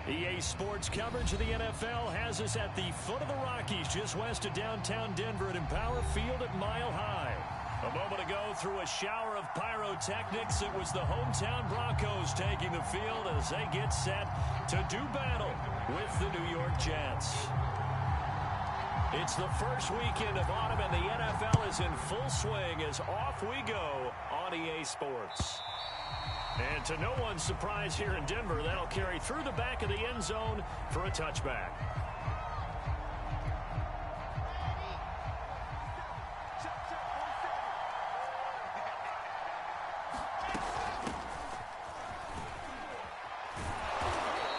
EA Sports coverage of the NFL has us at the foot of the Rockies, just west of downtown Denver at Empower Field at Mile High. A moment ago, through a shower of pyrotechnics, it was the hometown Broncos taking the field as they get set to do battle with the New York Jets. It's the first weekend of autumn, and the NFL is in full swing as off we go on EA Sports. And to no one's surprise here in Denver, that'll carry through the back of the end zone for a touchback.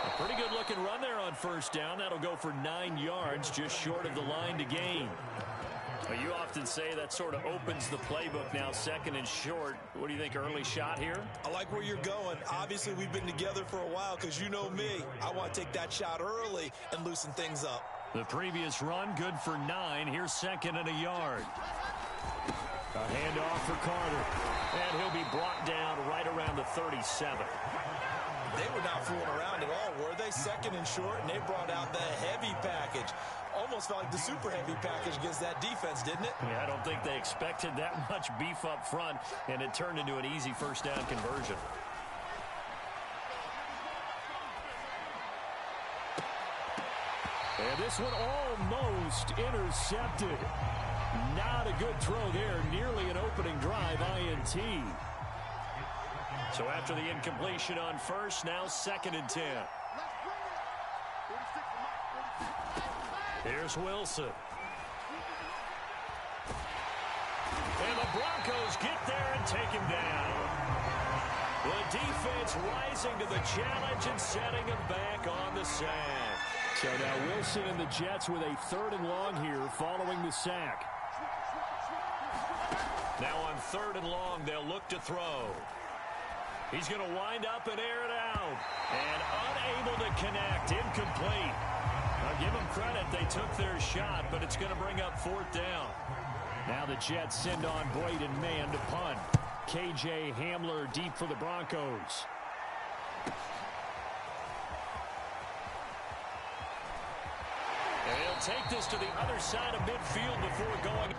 A pretty good-looking run there on first down. That'll go for 9 yards, just short of the line to gain. Well, you often say that sort of opens the playbook now, second and short. What do you think, early shot here? I like where you're going. Obviously, we've been together for a while because you know me. I want to take that shot early and loosen things up. The previous run, good for 9. Here's second and a yard. A handoff for Carter. And he'll be brought down right around the 37. They were not fooling around at all, were they? Second and short, and they brought out the heavy package. Almost felt like the super heavy package against that defense, didn't it? Yeah, I don't think they expected that much beef up front, and it turned into an easy first down conversion. And this one almost intercepted. Not a good throw there. Nearly an opening drive, INT. So after the incompletion on first, now second and 10. Here's Wilson. And the Broncos get there and take him down. The defense rising to the challenge and setting him back on the sack. So now Wilson and the Jets with a 3rd and long here following the sack. Now on 3rd and long, they'll look to throw. He's going to wind up and air it out. And unable to connect. Incomplete. I'll give them credit. They took their shot, but it's going to bring up 4th down. Now the Jets send on Braden Mann to punt. KJ Hamler deep for the Broncos. And he'll take this to the other side of midfield before going.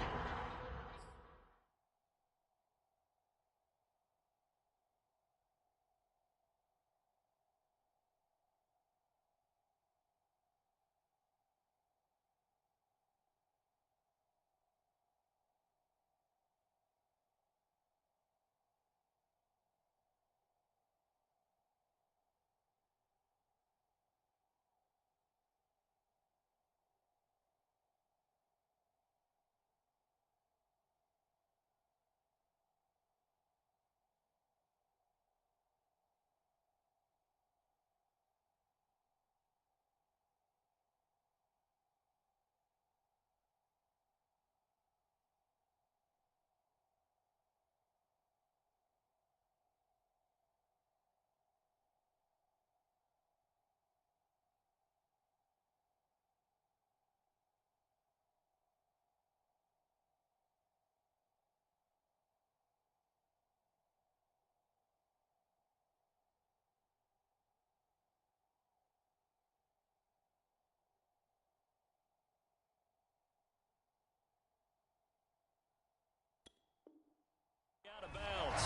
Out of bounds.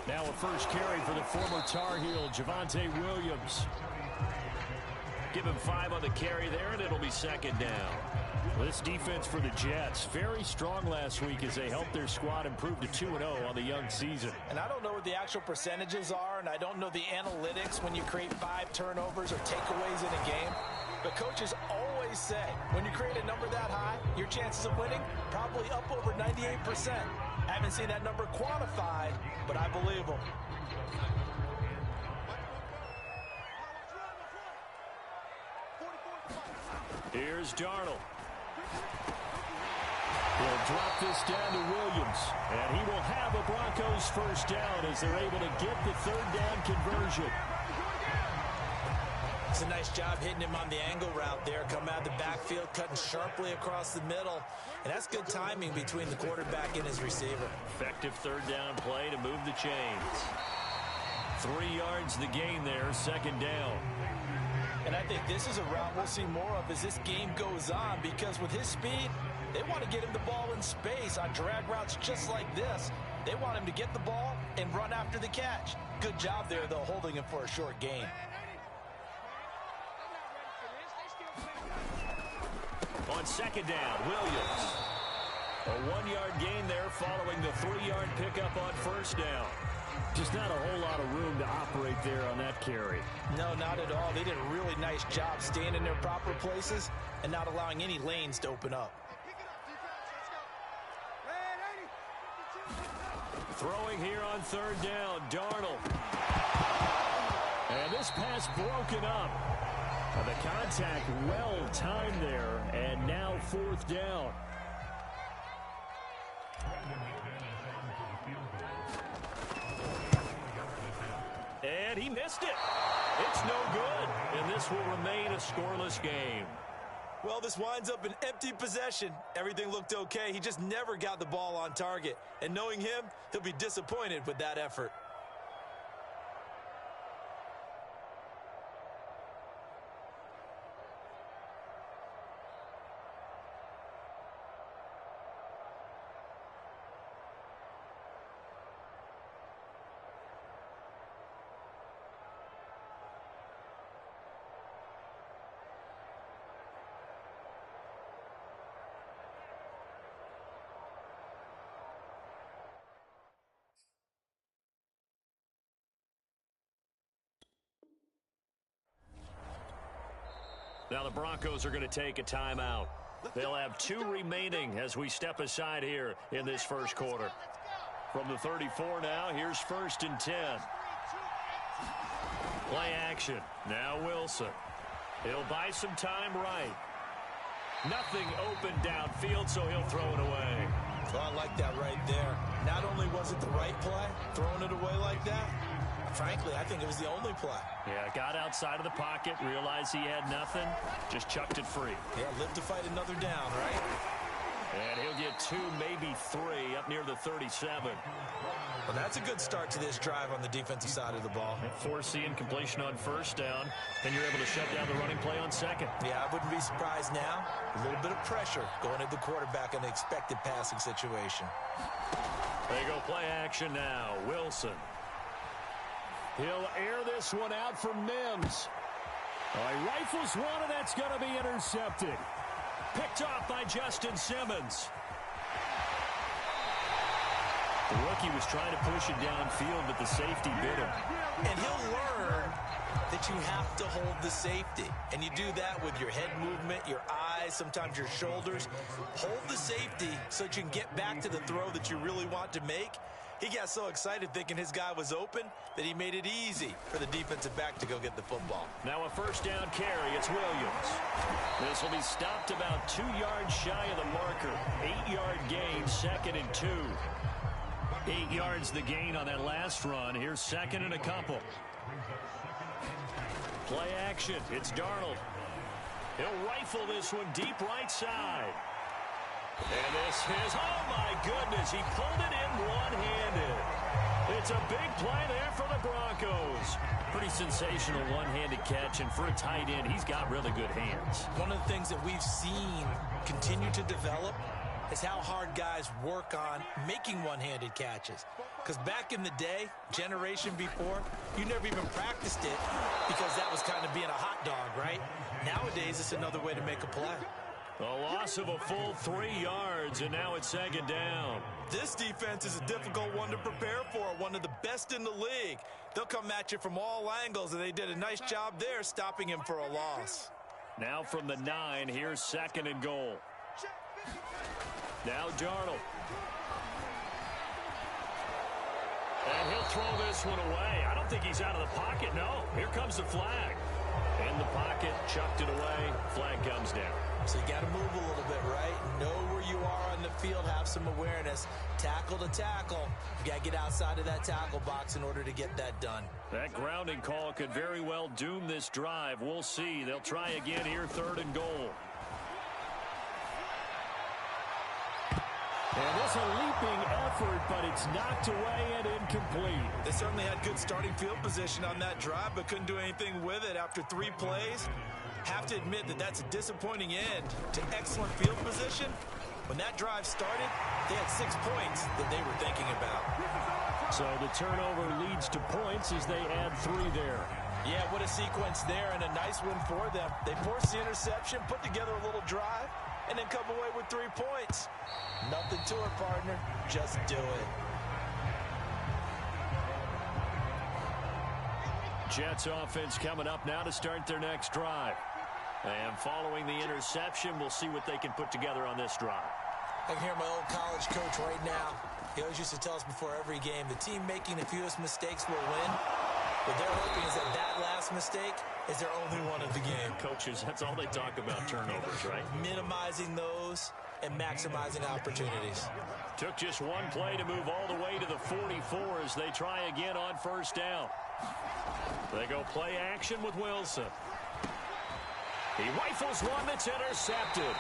Now a first carry for the former Tar Heel, Javonte Williams. Give him 5 on the carry there, and it'll be second down. This defense for the Jets, very strong last week as they helped their squad improve to 2-0 on the young season. And I don't know what the actual percentages are, and I don't know the analytics when you create 5 turnovers or takeaways in a game. But coaches always say, when you create a number that high, your chances of winning probably up over 98%. I haven't seen that number quantified, but I believe them. Here's Darnold. He'll drop this down to Williams, and he will have a Broncos first down as they're able to get the 3rd down conversion. Does a nice job hitting him on the angle route there. Come out of the backfield, cutting sharply across the middle. And that's good timing between the quarterback and his receiver. Effective third down play to move the chains. 3 yards the gain there, second down. And I think this is a route we'll see more of as this game goes on, because with his speed, they want to get him the ball in space on drag routes just like this. They want him to get the ball and run after the catch. Good job there, though, holding him for a short gain. On second down, Williams. A 1-yard gain there following the 3-yard pickup on first down. Just not a whole lot of room to operate there on that carry. No, not at all. They did a really nice job staying in their proper places and not allowing any lanes to open up. Throwing here on third down, Darnold. And this pass broken up. The contact well timed there, and now fourth down. And he missed it. It's no good, and this will remain a scoreless game. Well, this winds up an empty possession. Everything looked okay. He just never got the ball on target. And knowing him, he'll be disappointed with that effort. Now the Broncos are going to take a timeout. They'll have 2 remaining as we step aside here in this first quarter. From the 34 now, here's 1st and 10. Play action. Now Wilson. He'll buy some time right. Nothing open downfield, so he'll throw it away. Oh, I like that right there. Not only was it the right play, throwing it away like that, frankly, I think it was the only play. Yeah, got outside of the pocket, realized he had nothing, just chucked it free. Yeah, live to fight another down, right? And he'll get 2, maybe 3, up near the 37. Well, that's a good start to this drive on the defensive side of the ball. Forcing completion on first down, and you're able to shut down the running play on second. Yeah, I wouldn't be surprised now. A little bit of pressure going at the quarterback in the expected passing situation. They go play action now. Wilson. He'll air this one out for Mims. He rifles one, and that's going to be intercepted. Picked off by Justin Simmons. The rookie was trying to push it downfield, but the safety bit him. And he'll learn that you have to hold the safety. And you do that with your head movement, your eyes, sometimes your shoulders. Hold the safety so that you can get back to the throw that you really want to make. He got so excited thinking his guy was open that he made it easy for the defensive back to go get the football. Now a first down carry. It's Williams. This will be stopped about 2 yards shy of the marker. 8-yard gain, 2nd and 2. 8 yards the gain on that last run. Here's 2nd and a couple. Play action. It's Darnold. He'll rifle this one deep right side. And this is, oh my goodness, he pulled it in one-handed. It's a big play there for the Broncos. Pretty sensational one-handed catch, and for a tight end, he's got really good hands. One of the things that we've seen continue to develop is how hard guys work on making one-handed catches. Because back in the day, generation before, you never even practiced it because that was kind of being a hot dog, right? Nowadays, it's another way to make a play. A loss of a full 3 yards, and now it's 2nd down. This defense is a difficult one to prepare for, one of the best in the league. They'll come at you from all angles, and they did a nice job there stopping him for a loss. Now from the 9, here's 2nd and goal. Now Darnold. And he'll throw this one away. I don't think he's out of the pocket, no. Here comes the flag. In the pocket, chucked it away, flag comes down. So you got to move a little bit, right? Know where you are on the field, have some awareness. Tackle to tackle. You got to get outside of that tackle box in order to get that done. That grounding call could very well doom this drive. We'll see. They'll try again here, 3rd and goal. And this a leaping effort, but it's knocked away and incomplete. They certainly had good starting field position on that drive, but couldn't do anything with it after 3 plays. Have to admit that that's a disappointing end to excellent field position. When that drive started, they had 6 points that they were thinking about. So the turnover leads to points as they add 3 there. Yeah, what a sequence there, and a nice win for them. They forced the interception, put together a little drive, and then come away with 3 points. Nothing to it, partner. Just do it. Jets offense coming up now to start their next drive. And following the interception, we'll see what they can put together on this drive. I can hear my old college coach right now. He always used to tell us before every game, the team making the fewest mistakes will win. What they're hoping is that last mistake is their only one of the game. Coaches, that's all they talk about, turnovers, right? Minimizing those and maximizing opportunities. Took just 1 play to move all the way to the 44 as they try again on 1st down. They go play action with Wilson. He rifles one that's intercepted.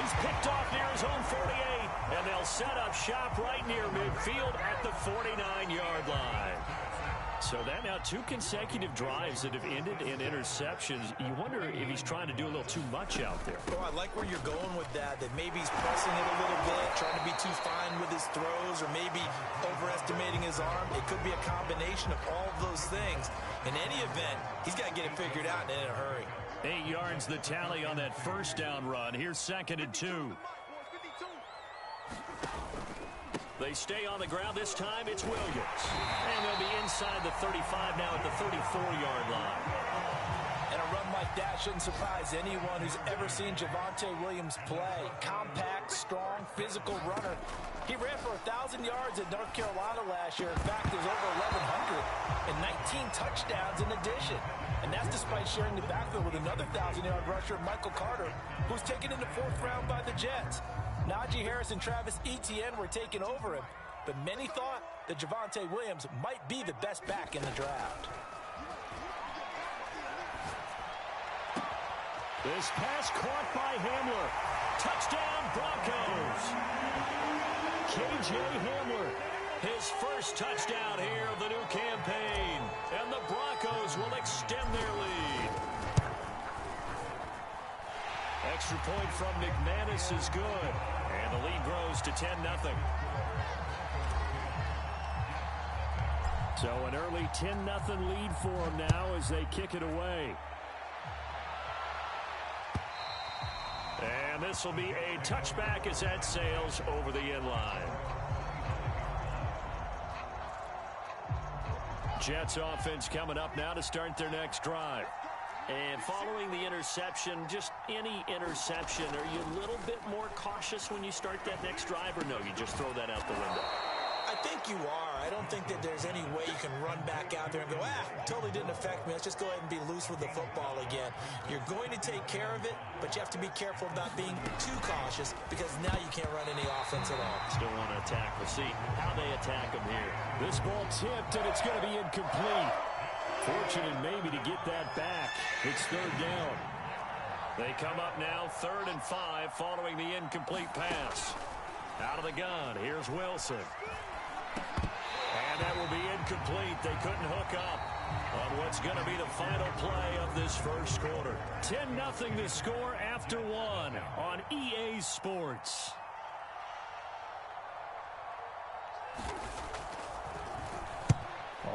He's picked off near his own 48, and they'll set up shop right near midfield at the 49-yard line. So that now 2 consecutive drives that have ended in interceptions. You wonder if he's trying to do a little too much out there. Oh, I like where you're going with that maybe he's pressing it a little bit, trying to be too fine with his throws, or maybe overestimating his arm. It could be a combination of all of those things. In any event, he's got to get it figured out and in a hurry. 8 yards the tally on that 1st down run. Here's 2nd and 2. They stay on the ground. This time it's Williams. And they'll be inside the 35 now at the 34-yard line. And a run like that shouldn't surprise anyone who's ever seen Javonte Williams play. Compact, strong, physical runner. He ran for 1,000 yards at North Carolina last year. In fact, there's over 1,100 and 19 touchdowns in addition. And that's despite sharing the backfield with another 1,000-yard rusher, Michael Carter, who's taken in the 4th round by the Jets. Najee Harris and Travis Etienne were taking over him, but many thought that Javonte Williams might be the best back in the draft. This pass caught by Hamler. Touchdown, Broncos. KJ Hamler, his first touchdown here of the new campaign, and the Broncos will extend their lead. Extra point from McManus is good, and the lead grows to 10-0. So an early 10-0 lead for them now as they kick it away. And this will be a touchback as that sails over the end line. Jets offense coming up now to start their next drive. And following the interception, just any interception, are you a little bit more cautious when you start that next drive, or no, you just throw that out the window? I think you are. I don't think that there's any way you can run back out there and go, totally didn't affect me. Let's just go ahead and be loose with the football again. You're going to take care of it, but you have to be careful about being too cautious because now you can't run any offense at all. Still want to attack. We'll see how they attack them here. This ball tipped, and it's going to be incomplete. Fortunate maybe to get that back. It's 3rd down. They come up now 3rd and 5 following the incomplete pass. Out of the gun, here's Wilson. And that will be incomplete. They couldn't hook up on what's going to be the final play of this first quarter. 10-0 the score after 1 on EA Sports.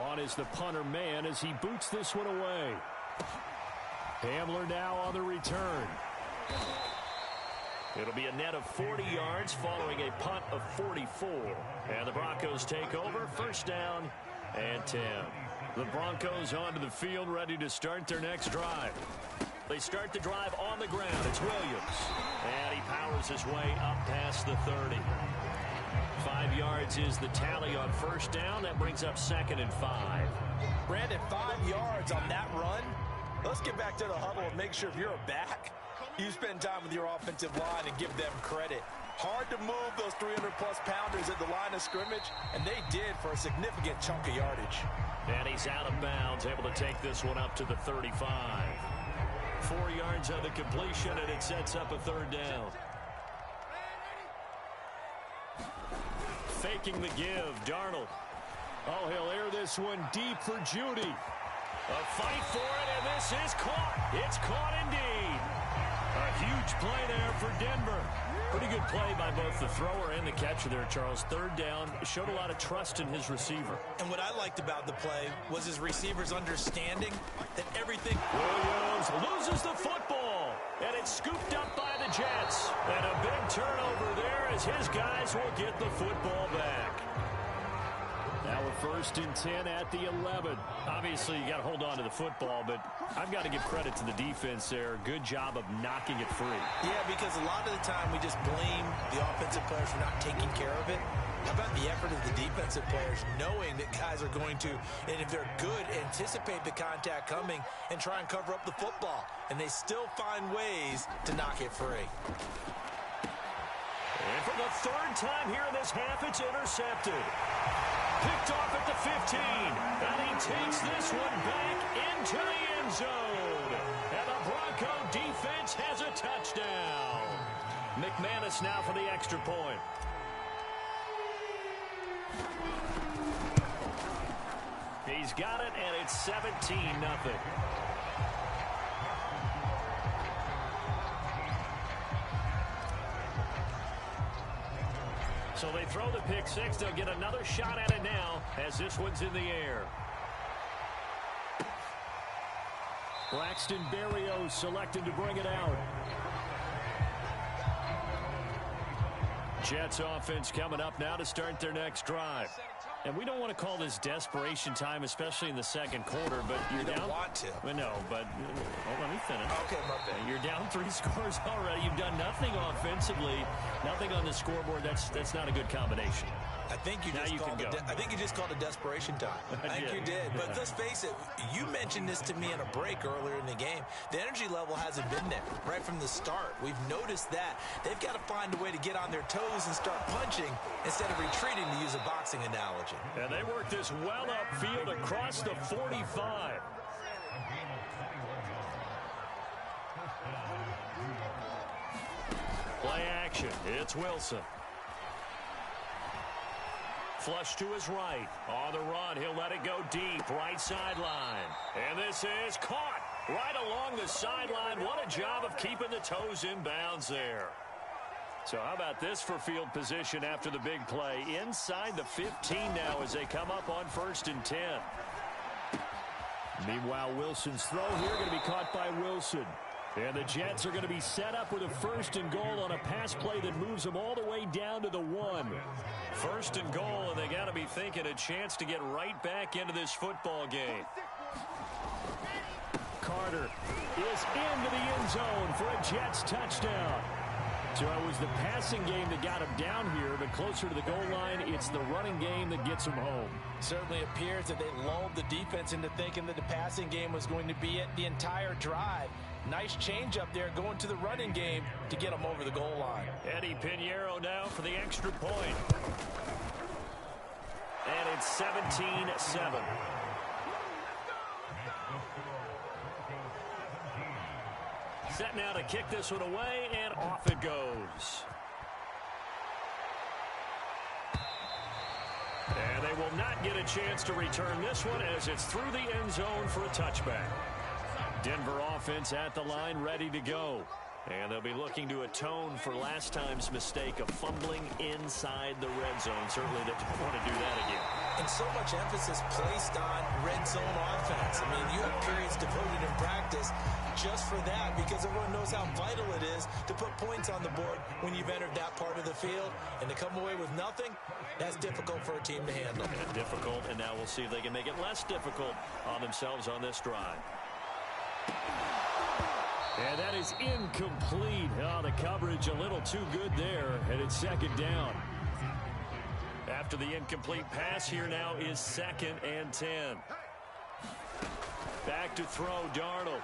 On is the punter man as he boots this one away. Hamler now on the return. It'll be a net of 40 yards following a punt of 44. And the Broncos take over. 1st down and 10. The Broncos onto the field ready to start their next drive. They start the drive on the ground. It's Williams. And he powers his way up past the 30. 5 yards is the tally on 1st down. That brings up 2nd and 5. Brandon, 5 yards on that run. Let's get back to the huddle and make sure if you're a back, You spend time with your offensive line and give them credit. Hard to move those 300-plus pounders at the line of scrimmage, and they did for a significant chunk of yardage. And he's out of bounds, able to take this one up to the 35. 4 yards on the completion, and it sets up a third down. Faking the give, Darnold. Oh, he'll air this one deep for Judy. A fight for it, and this is caught. It's caught indeed. A huge play there for Denver. Pretty good play by both the thrower and the catcher there, Charles. Third down, showed a lot of trust in his receiver. And what I liked about the play was his receiver's understanding that everything... Williams loses the football, and it's scooped up by the Jets. And a big turnover there as his guys will get the football back. Now we're 1st and 10 at the 11. Obviously, you got to hold on to the football, but I've got to give credit to the defense there. Good job of knocking it free. Yeah, because a lot of the time we just blame the offensive players for not taking care of it. How about the effort of the defensive players knowing that guys are going to, and if they're good, anticipate the contact coming and try and cover up the football. And they still find ways to knock it free. And for the 3rd time here in this half, it's intercepted. Picked off at the 15. And he takes this one back into the end zone. And the Bronco defense has a touchdown. McManus now for the extra point. He's got it, and it's 17-0. So they throw the pick six. They'll get another shot at it now as this one's in the air. Braxton Berrios selected to bring it out. Jets offense coming up now to start their next drive. And we don't want to call this desperation time, especially in the second quarter, but you're down. You don't want to. Well, no, but let me finish. Okay, my bad. You're down 3 scores already. You've done nothing offensively, nothing on the scoreboard. That's not a good combination. I think you just called it desperation time. I think you did. But let's face it, you mentioned this to me in a break earlier in the game. The energy level hasn't been there right from the start. We've noticed that. They've got to find a way to get on their toes and start punching instead of retreating, to use a boxing analogy. And they work this well upfield across the 45. Play action. It's Wilson. Flush to his right. On the run, he'll let it go deep. Right sideline. And this is caught right along the sideline. What a job of keeping the toes in bounds there. So how about this for field position after the big play? Inside the 15 now as they come up on 1st and 10. Meanwhile, Wilson's throw here going to be caught by Wilson. And the Jets are going to be set up with a 1st and goal on a pass play that moves them all the way down to the 1. 1st and goal, and they got to be thinking a chance to get right back into this football game. Carter is into the end zone for a Jets touchdown. So it was the passing game that got him down here, but closer to the goal line, it's the running game that gets him home. Certainly appears that they lulled the defense into thinking that the passing game was going to be it the entire drive. Nice change up there going to the running game to get them over the goal line. Eddie Pinheiro now for the extra point. And it's 17-7. Set now to kick this one away, and off it goes. And they will not get a chance to return this one as it's through the end zone for a touchback. Denver offense at the line, ready to go. And they'll be looking to atone for last time's mistake of fumbling inside the red zone. Certainly they don't want to do that again. And so much emphasis placed on red zone offense. I mean, you have periods devoted in practice just for that, because everyone knows how vital it is to put points on the board when you've entered that part of the field. And to come away with nothing, that's difficult for a team to handle. And difficult, and now we'll see if they can make it less difficult on themselves on this drive. And that is incomplete. Oh, the coverage a little too good there, and it's 2nd down. After the incomplete pass, here now is 2nd and 10. Back to throw, Darnold.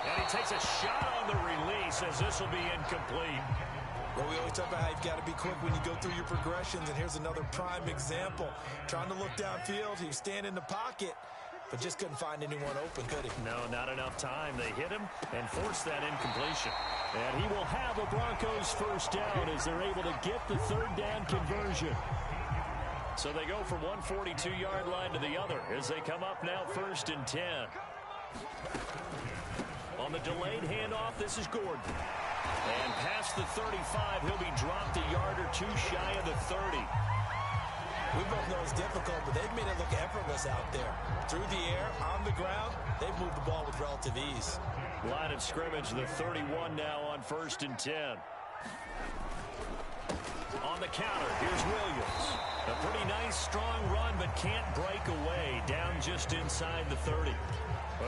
And he takes a shot on the release as this will be incomplete. Well, we always talk about how you've got to be quick when you go through your progressions, and here's another prime example. Trying to look downfield, he was standing in the pocket, but just couldn't find anyone open, could he? No, not enough time. They hit him and forced that incompletion. And he will have a Broncos first down as they're able to get the third down conversion. So they go from one 42-yard line to the other as they come up now 1st and 10. On the delayed handoff, this is Gordon. And past the 35, he'll be dropped a yard or two shy of the 30. We both know it's difficult, but they've made it look effortless out there. Through the air, on the ground, they've moved the ball with relative ease. Line of scrimmage, the 31 now on 1st and 10. On the counter, here's Williams. A pretty nice, strong run, but can't break away. Down just inside the 30.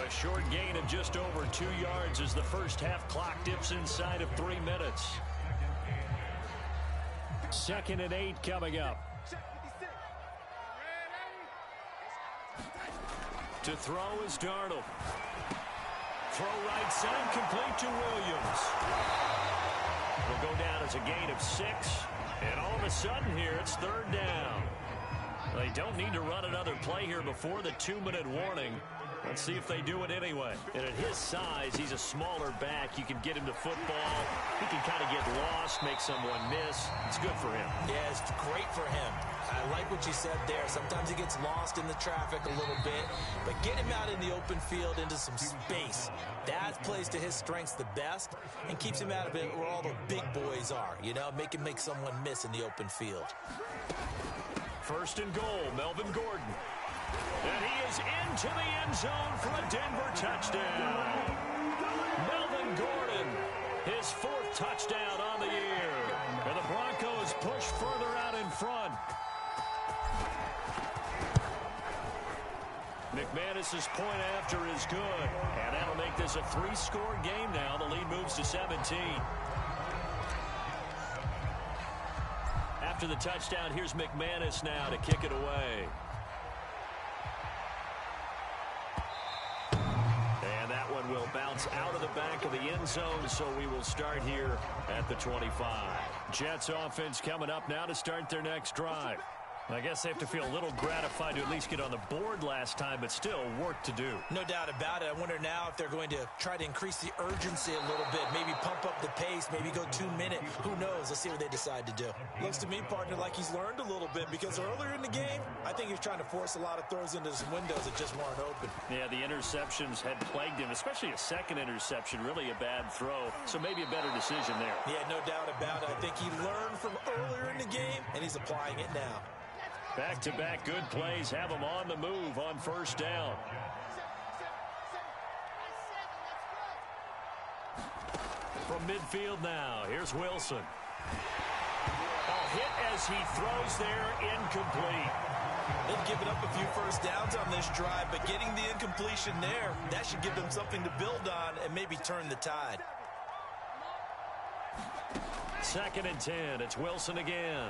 A short gain of just over 2 yards as the first half clock dips inside of 3 minutes. 2nd and 8 coming up. To throw is Darnold. Throw right side, complete to Williams. Will go down as a gain of 6. And all of a sudden here, it's 3rd down. They don't need to run another play here before the 2-minute warning. Let's see if they do it anyway. And at his size, he's a smaller back. You can get him to football. He can kind of get lost, make someone miss. It's good for him. Yeah, it's great for him. I like what you said there. Sometimes he gets lost in the traffic a little bit, but get him out in the open field into some space. That plays to his strengths the best and keeps him out of it where all the big boys are. You know, make him make someone miss in the open field. 1st and goal, Melvin Gordon. And he is into the end zone for a Denver touchdown. Melvin Gordon, his 4th touchdown on the year. And the Broncos push further out in front. McManus's point after is good. And that'll make this a 3-score game now. The lead moves to 17. After the touchdown, here's McManus now to kick it away. And that one will bounce out of the back of the end zone, so we will start here at the 25. Jets offense coming up now to start their next drive. I guess they have to feel a little gratified to at least get on the board last time, but still work to do. No doubt about it. I wonder now if they're going to try to increase the urgency a little bit, maybe pump up the pace, maybe go 2-minute. Who knows? Let's see what they decide to do. Looks to me, partner, like he's learned a little bit because earlier in the game, I think he was trying to force a lot of throws into some windows that just weren't open. Yeah, the interceptions had plagued him, especially a second interception, really a bad throw. So maybe a better decision there. Yeah, no doubt about it. I think he learned from earlier in the game, and he's applying it now. Back-to-back good plays have him on the move on 1st down. From midfield now, here's Wilson. A hit as he throws there, incomplete. They've given up a few first downs on this drive, but getting the incompletion there, that should give them something to build on and maybe turn the tide. 2nd and 10, it's Wilson again.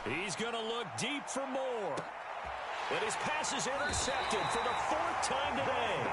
He's going to look deep for more. And his pass is intercepted for the 4th time today.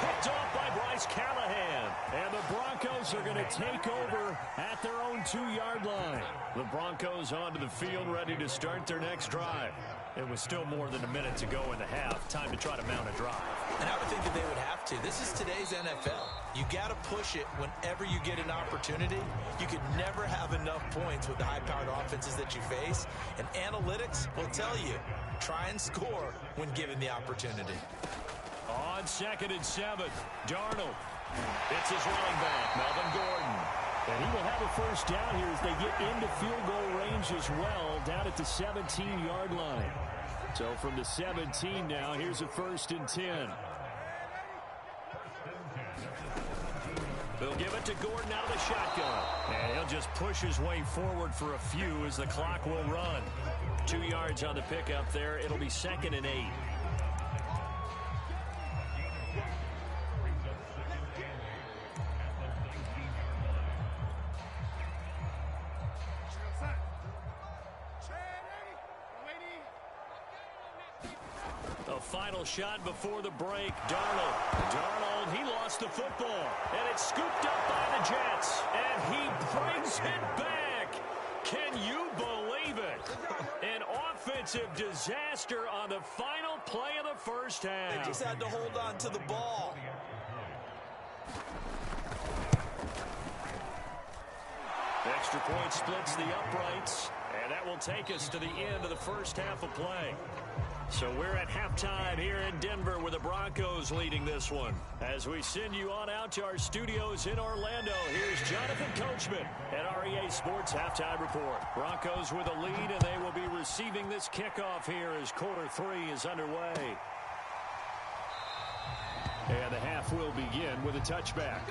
Picked off by Bryce Callahan. And the Broncos are going to take over at their own 2-yard line. The Broncos onto the field ready to start their next drive. It was still more than a minute to go in the half. Time to try to mount a drive. And I would think that they would have to. This is today's NFL. You got to push it whenever you get an opportunity. You could never have enough points with the high-powered offenses that you face. And analytics will tell you, try and score when given the opportunity. On 2nd and 7, Darnold. It's his running back, Melvin Gordon. And he will have a first down here as they get into field goal range as well, down at the 17-yard line. So from the 17 now, here's a 1st and 10. They'll give it to Gordon out of the shotgun. And he'll just push his way forward for a few as the clock will run. 2 yards on the pickup there. It'll be 2nd and 8. A final shot before the break. Darnold, he lost the football. And it's scooped up by the Jets. And he brings it back. Can you believe it? An offensive disaster on the final play of the first half. They just had to hold on to the ball. Extra point splits the uprights, and that will take us to the end of the first half of play. So we're at halftime here in Denver with the Broncos leading this one. As we send you on out to our studios in Orlando, here's Jonathan Coachman at REA Sports Halftime Report. Broncos with a lead, and they will be receiving this kickoff here as quarter 3 is underway. And the half will begin with a touchback.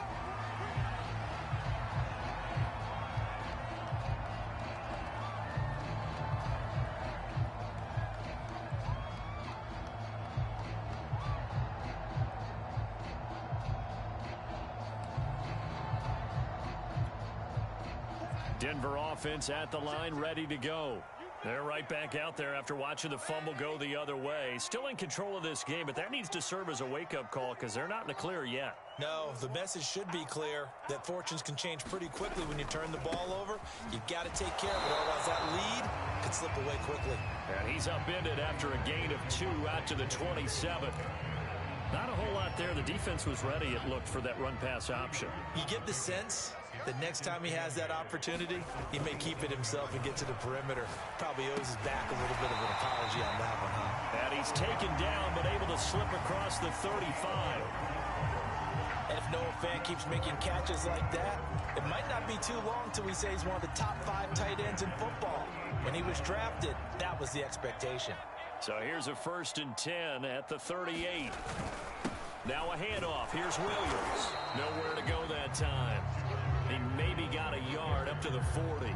Denver offense at the line, ready to go. They're right back out there after watching the fumble go the other way. Still in control of this game, but that needs to serve as a wake-up call because they're not in the clear yet. No, the message should be clear that fortunes can change pretty quickly when you turn the ball over. You've got to take care of it, otherwise that lead could slip away quickly. And he's upended after a gain of 2 out to the 27. Not a whole lot there. The defense was ready, it looked, for that run-pass option. You get the sense that next time he has that opportunity, he may keep it himself and get to the perimeter. Probably owes his back a little bit of an apology on that one, huh? And he's taken down, but able to slip across the 35. And if Noah Fant keeps making catches like that, it might not be too long till we say he's one of the top 5 tight ends in football. When he was drafted, that was the expectation. So here's a 1st and 10 at the 38. Now a handoff. Here's Williams. Nowhere to go that time. He maybe got a yard up to the 40.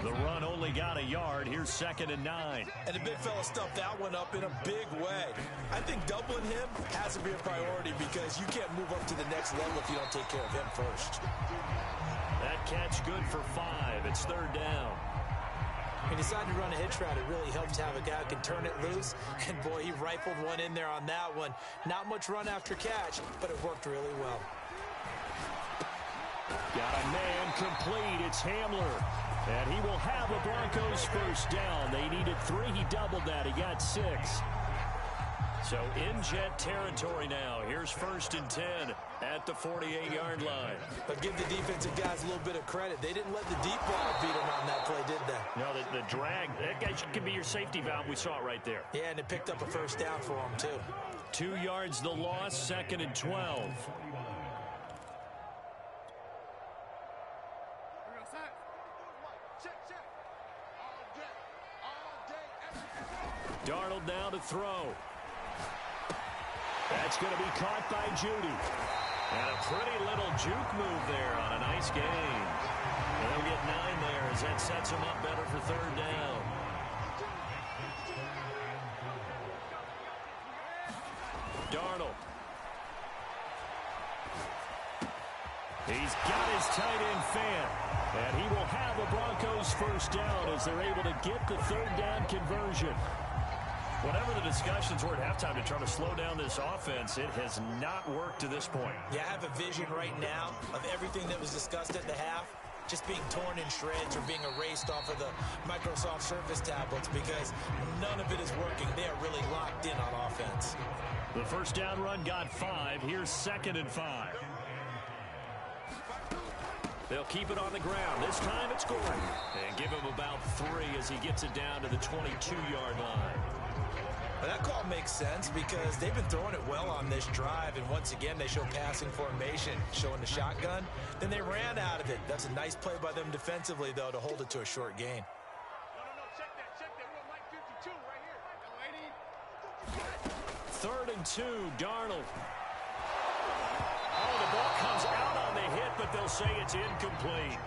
The run only got a yard. Here's 2nd and 9. And the big fella stuffed that one up in a big way. I think doubling him has to be a priority because you can't move up to the next level if you don't take care of him first. That catch good for 5. It's 3rd down. He decided to run a hitch route. It really helps to have a guy who can turn it loose. And, boy, he rifled one in there on that one. Not much run after catch, but it worked really well. Got a man complete. It's Hamler. And he will have the Broncos 1st down. They needed 3. He doubled that. He got 6. So in Jet territory now. Here's 1st and 10 at the 48-yard line. But give the defensive guys a little bit of credit. They didn't let the deep ball beat them on that play, did they? No, the drag, that guy could be your safety valve. We saw it right there. Yeah, and it picked up a 1st down for him, too. 2 yards the loss, 2nd and 12. Darnold now to throw. That's going to be caught by Judy. And a pretty little juke move there on a nice gain. And they'll get 9 there as that sets him up better for 3rd down. Darnold. He's got his tight end Fant. And he will have the Broncos 1st down as they're able to get the 3rd down conversion. Whatever the discussions were at halftime to try to slow down this offense, it has not worked to this point. Yeah, I have a vision right now of everything that was discussed at the half just being torn in shreds or being erased off of the Microsoft Surface tablets because none of it is working. They are really locked in on offense. The 1st down run got 5. Here's 2nd and 5. They'll keep it on the ground. This time it's Gordon. And give him about 3 as he gets it down to the 22-yard line. Well, that call makes sense because they've been throwing it well on this drive, and once again they show passing formation, showing the shotgun. Then they ran out of it. That's a nice play by them defensively, though, to hold it to a short gain. Check that. We're on Mike 52 right here. 3rd and 2, Darnold. Oh, the ball comes out on the hit, but they'll say it's incomplete.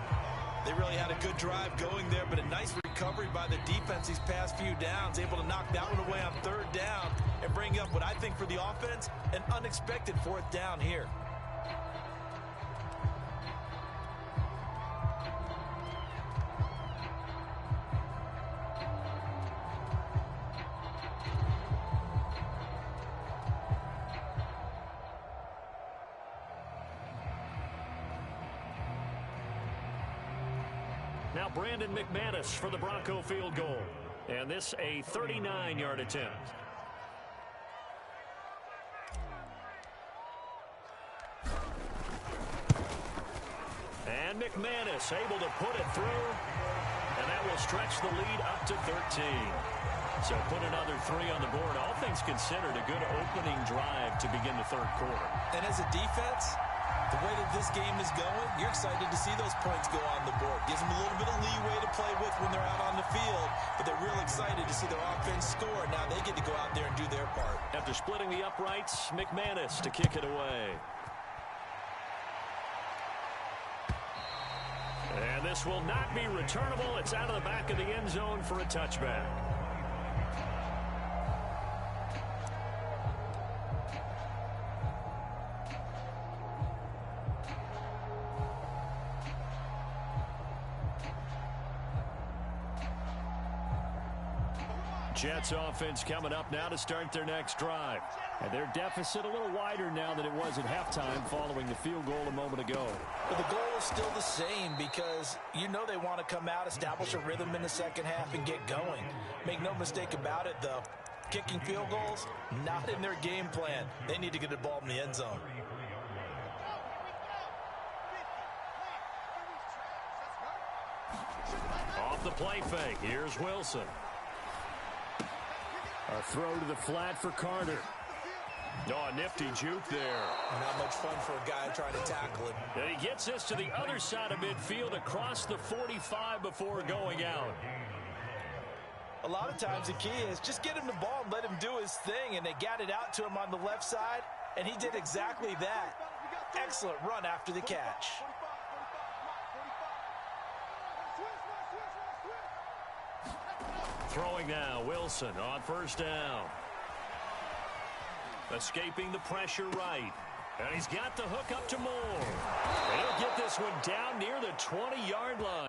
They really had a good drive going there, but a nice recovery by the defense these past few downs, able to knock that one away on 3rd down and bring up what I think for the offense, an unexpected 4th down here. Now Brandon McManus for the Bronco field goal. And this a 39-yard attempt. And McManus able to put it through. And that will stretch the lead up to 13. So put another 3 on the board. All things considered, a good opening drive to begin the third quarter. And as a defense, the way that this game is going, you're excited to see those points go on the board. Gives them a little bit of leeway to play with when they're out on the field, but they're real excited to see their offense score. Now they get to go out there and do their part. After splitting the uprights, McManus to kick it away. And this will not be returnable. It's out of the back of the end zone for a touchback. Jets offense coming up now to start their next drive. And their deficit a little wider now than it was at halftime following the field goal a moment ago. But the goal is still the same because you know they want to come out, establish a rhythm in the second half, and get going. Make no mistake about it, though. Kicking field goals, not in their game plan. They need to get the ball in the end zone. Off the play fake, here's Wilson. A throw to the flat for Carter. Oh, a nifty juke there. Not much fun for a guy trying to tackle him. And he gets this to the other side of midfield across the 45 before going out. A lot of times the key is just get him the ball and let him do his thing, and they got it out to him on the left side, and he did exactly that. Excellent run after the catch. Throwing now, Wilson on first down. Escaping the pressure right. And he's got the hook up to Moore. And he'll get this one down near the 20-yard line.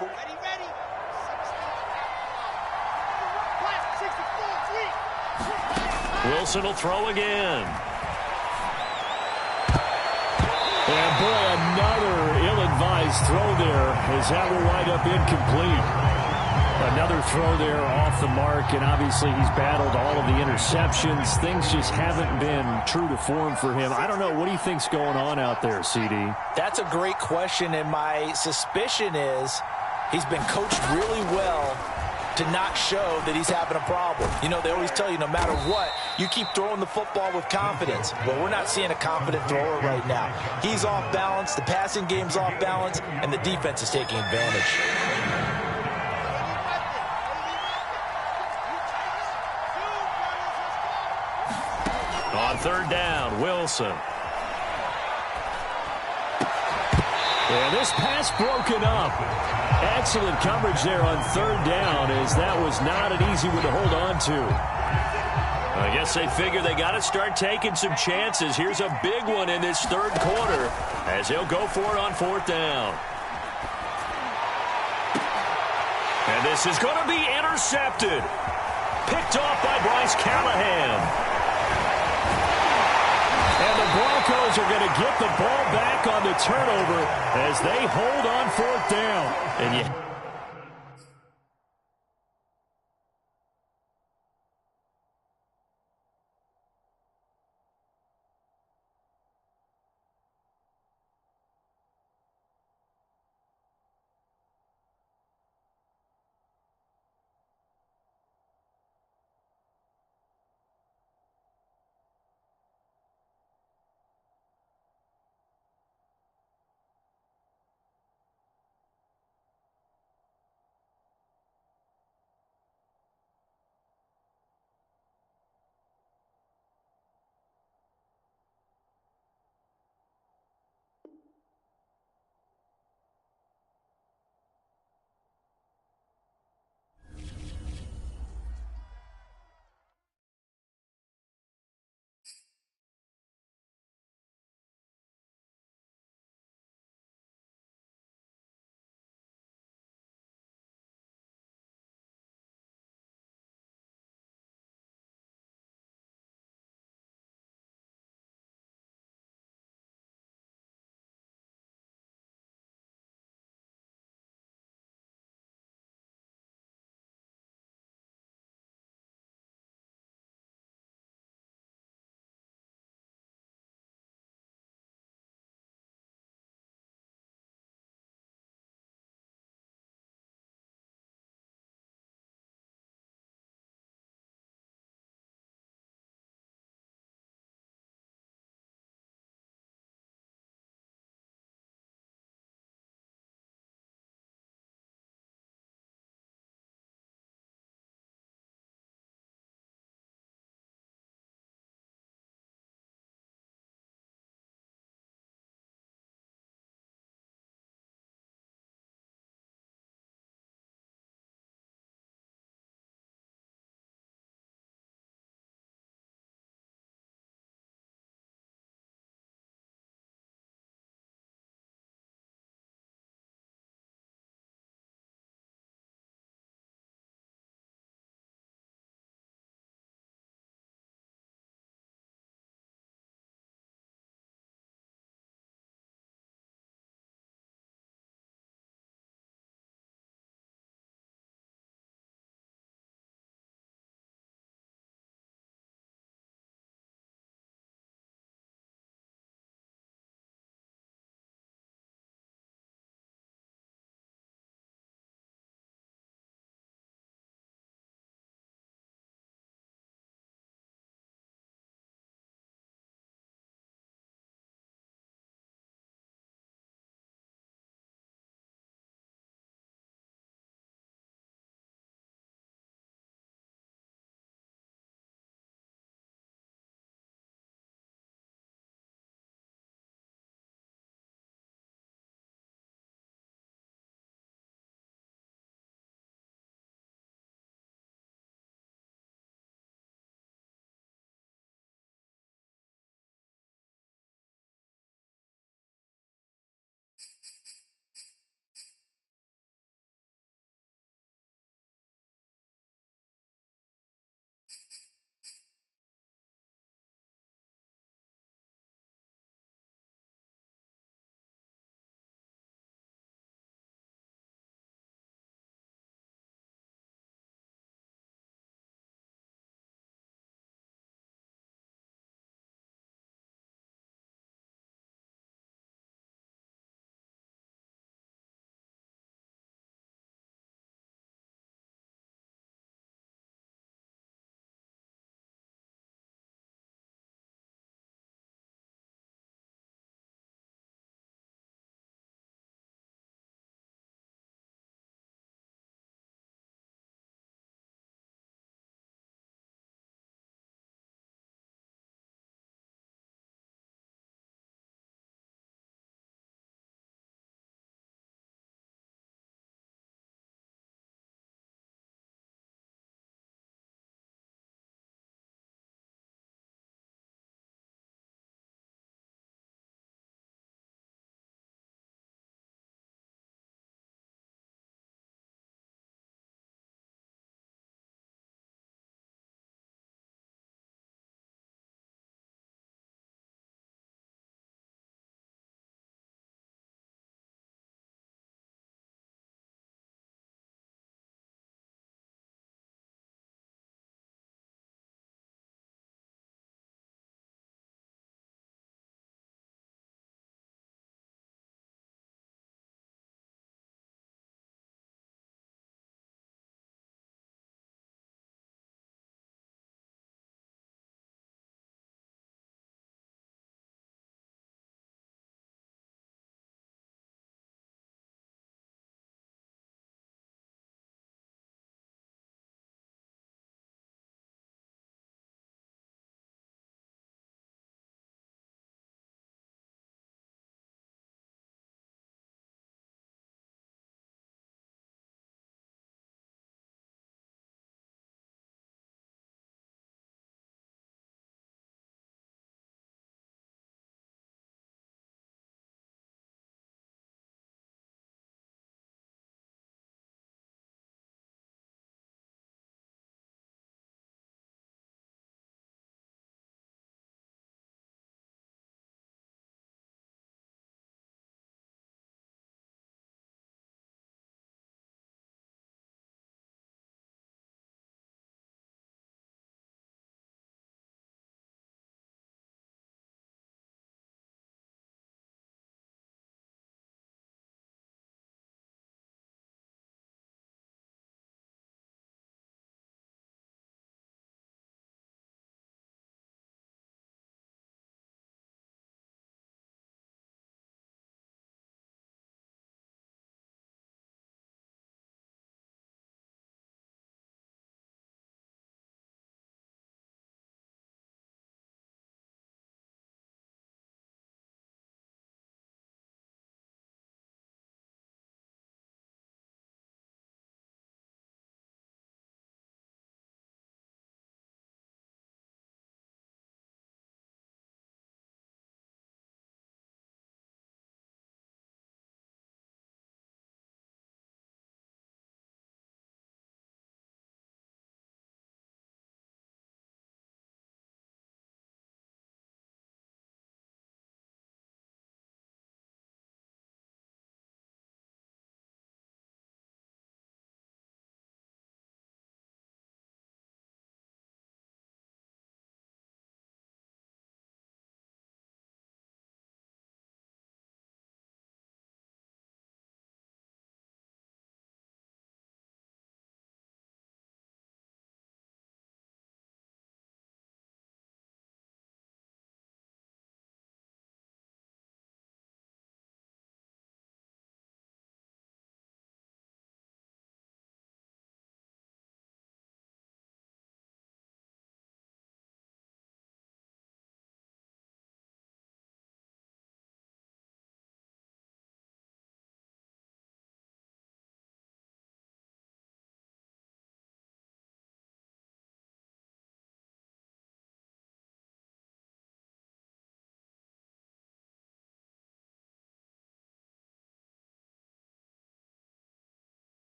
Ready. Wilson will throw again. And boy, another ill-advised throw there as that will wind up incomplete. Another throw there off the mark, and obviously he's battled all of the interceptions. Things just haven't been true to form for him. I don't know. What do you think's going on out there, CD? That's a great question, and my suspicion is he's been coached really well to not show that he's having a problem. You know, they always tell you no matter what, you keep throwing the football with confidence. Well, we're not seeing a confident thrower right now. He's off balance, the passing game's off balance, and the defense is taking advantage. On third down, Wilson. And this pass broken up. Excellent coverage there on third down, as that was not an easy one to hold on to. I guess they figure they got to start taking some chances. Here's a big one in this third quarter as he'll go for it on fourth down. And this is going to be intercepted. Picked off by Bryce Callahan. And the Broncos are going to get the ball back on the turnover as they hold on fourth down. And